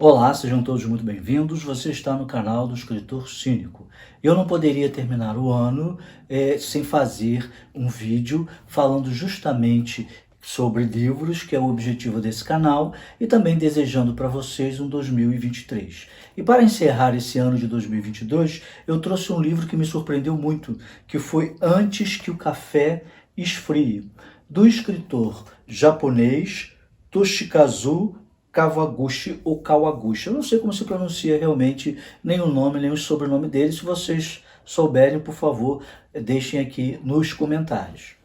Olá, sejam todos muito bem-vindos. Você está no canal do Escritor Cínico. Eu não poderia terminar o ano sem fazer um vídeo falando justamente sobre livros, que é o objetivo desse canal, e também desejando para vocês um 2023. E para encerrar esse ano de 2022, eu trouxe um livro que me surpreendeu muito, que foi Antes que o Café Esfrie, do escritor japonês Toshikazu Kawaguchi ou Kawaguchi. Eu não sei como se pronuncia realmente nem o nome, nem o sobrenome dele. Se vocês souberem, por favor, deixem aqui nos comentários.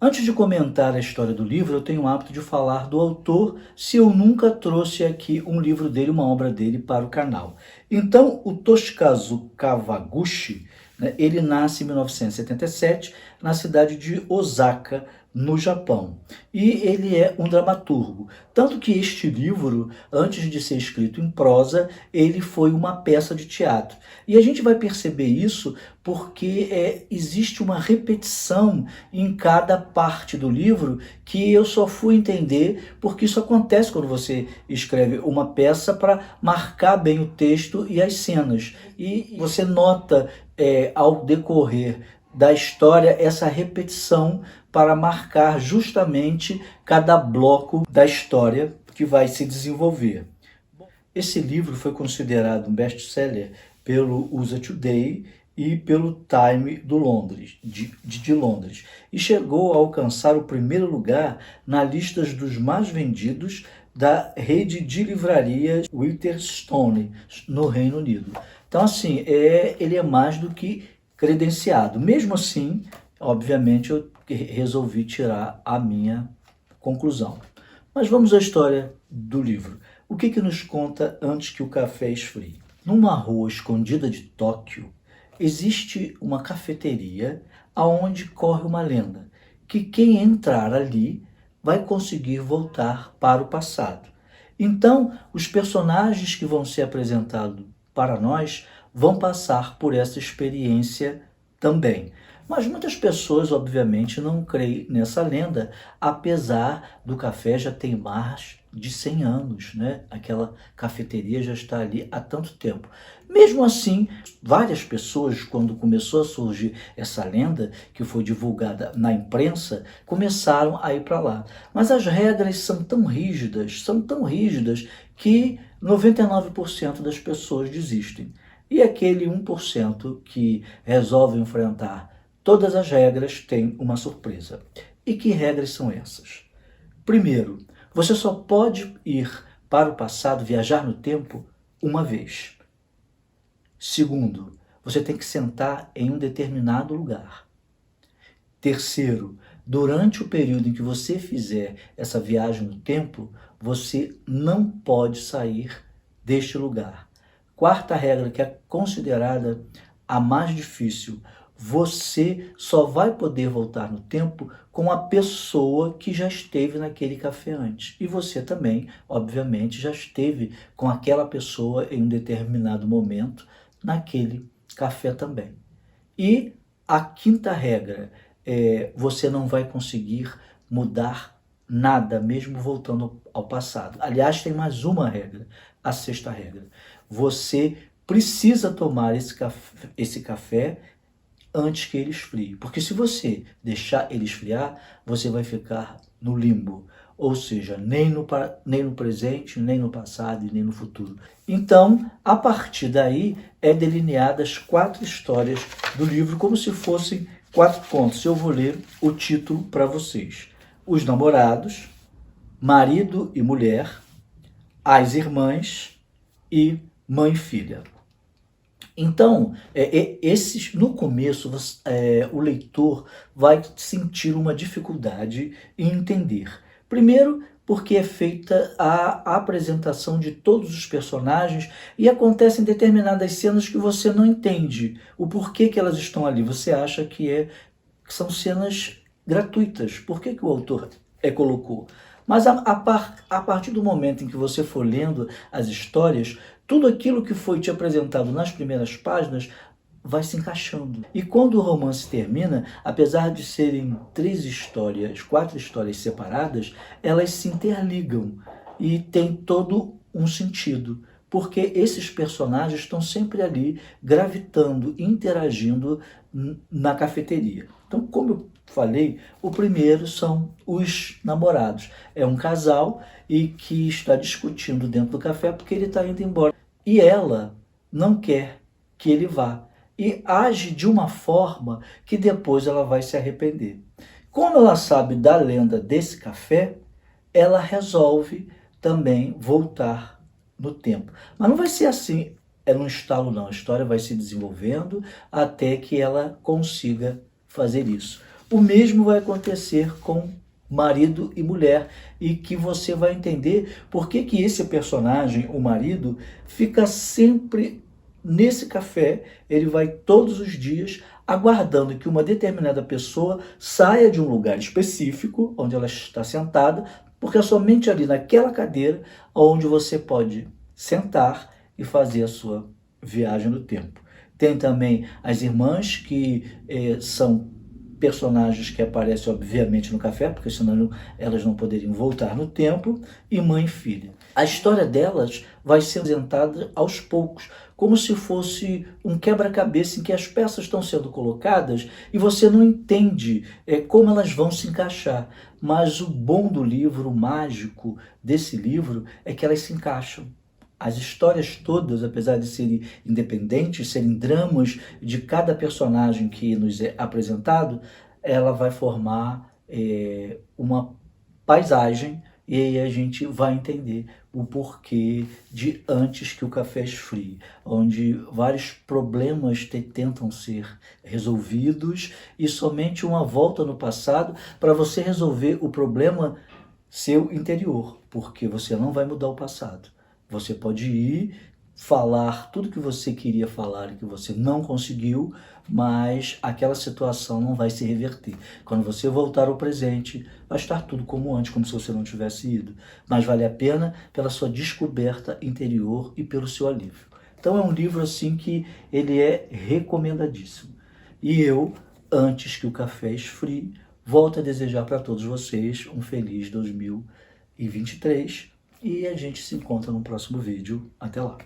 Antes de comentar a história do livro, eu tenho o hábito de falar do autor, se eu nunca trouxe aqui um livro dele, uma obra dele para o canal. Então, o Toshikazu Kawaguchi, né, ele nasce em 1977 na cidade de Osaka, no Japão. E ele é um dramaturgo. Tanto que este livro, antes de ser escrito em prosa, ele foi uma peça de teatro. E a gente vai perceber isso porque existe uma repetição em cada parte do livro que eu só fui entender porque isso acontece quando você escreve uma peça para marcar bem o texto e as cenas. E você nota ao decorrer da história essa repetição para marcar justamente cada bloco da história que vai se desenvolver. Esse livro foi considerado um best-seller pelo USA Today e pelo Time de Londres, e chegou a alcançar o primeiro lugar na lista dos mais vendidos da rede de livrarias Waterstone, no Reino Unido. Então, assim, ele é mais do que credenciado. Mesmo assim, obviamente, eu resolvi tirar a minha conclusão. Mas vamos à história do livro. O que nos conta Antes que o Café Esfrie? Numa rua escondida de Tóquio, existe uma cafeteria aonde corre uma lenda, que quem entrar ali vai conseguir voltar para o passado. Então, os personagens que vão ser apresentados para nós vão passar por essa experiência também. Mas muitas pessoas, obviamente, não creem nessa lenda, apesar do café já ter mais de 100 anos, né? Aquela cafeteria já está ali há tanto tempo. Mesmo assim, várias pessoas, quando começou a surgir essa lenda, que foi divulgada na imprensa, começaram a ir para lá. Mas as regras são tão rígidas que 99% das pessoas desistem. E aquele 1% que resolve enfrentar todas as regras tem uma surpresa. E que regras são essas? Primeiro, você só pode ir para o passado, viajar no tempo, uma vez. Segundo, você tem que sentar em um determinado lugar. Terceiro, durante o período em que você fizer essa viagem no tempo, você não pode sair deste lugar. Quarta regra, que é considerada a mais difícil: você só vai poder voltar no tempo com a pessoa que já esteve naquele café antes. E você também, obviamente, já esteve com aquela pessoa em um determinado momento naquele café também. E a quinta regra é: você não vai conseguir mudar nada, mesmo voltando ao passado. Aliás, tem mais uma regra, a sexta regra. Você precisa tomar esse café antes que ele esfrie. Porque se você deixar ele esfriar, você vai ficar no limbo. Ou seja, nem no presente, nem no passado e nem no futuro. Então, a partir daí, delineadas 4 histórias do livro, como se fossem 4 contos. Eu vou ler o título para vocês: Os Namorados, Marido e Mulher, As Irmãs e Mãe e Filha. Então, no começo, o leitor vai sentir uma dificuldade em entender. Primeiro, porque é feita a apresentação de todos os personagens e acontecem determinadas cenas que você não entende o porquê que elas estão ali. Você acha que são cenas gratuitas. Por que o autor colocou? Mas a partir do momento em que você for lendo as histórias, tudo aquilo que foi te apresentado nas primeiras páginas vai se encaixando. E quando o romance termina, apesar de serem 4 histórias separadas, elas se interligam e tem todo um sentido. porque esses personagens estão sempre ali gravitando, interagindo na cafeteria. Então, como eu falei, o primeiro são os namorados. É um casal e que está discutindo dentro do café porque ele está indo embora. E ela não quer que ele vá. E age de uma forma que depois ela vai se arrepender. Como ela sabe da lenda desse café, ela resolve também voltar no tempo. Mas não vai ser assim, é num estalo não. A história vai se desenvolvendo até que ela consiga fazer isso. O mesmo vai acontecer com marido e mulher, e que você vai entender por que que esse personagem, o marido, fica sempre nesse café. Ele vai todos os dias aguardando que uma determinada pessoa saia de um lugar específico, onde ela está sentada, porque é somente ali naquela cadeira onde você pode sentar e fazer a sua viagem no tempo. Tem também as irmãs, que são personagens que aparecem obviamente no café, porque senão elas não poderiam voltar no tempo, e mãe e filha. A história delas vai ser apresentada aos poucos, como se fosse um quebra-cabeça em que as peças estão sendo colocadas e você não entende como elas vão se encaixar. Mas o bom do livro, o mágico desse livro, é que elas se encaixam. As histórias todas, apesar de serem independentes, serem dramas de cada personagem que nos é apresentado, ela vai formar uma paisagem, e aí a gente vai entender o porquê de Antes que o Café Esfrie, onde vários problemas tentam ser resolvidos e somente uma volta no passado para você resolver o problema seu interior, porque você não vai mudar o passado. Você pode ir falar tudo que você queria falar e que você não conseguiu, mas aquela situação não vai se reverter. Quando você voltar ao presente, vai estar tudo como antes, como se você não tivesse ido. Mas vale a pena pela sua descoberta interior e pelo seu alívio. Então é um livro assim que ele é recomendadíssimo. E eu, Antes que o Café Esfrie, volto a desejar para todos vocês um feliz 2023. E a gente se encontra no próximo vídeo. Até lá!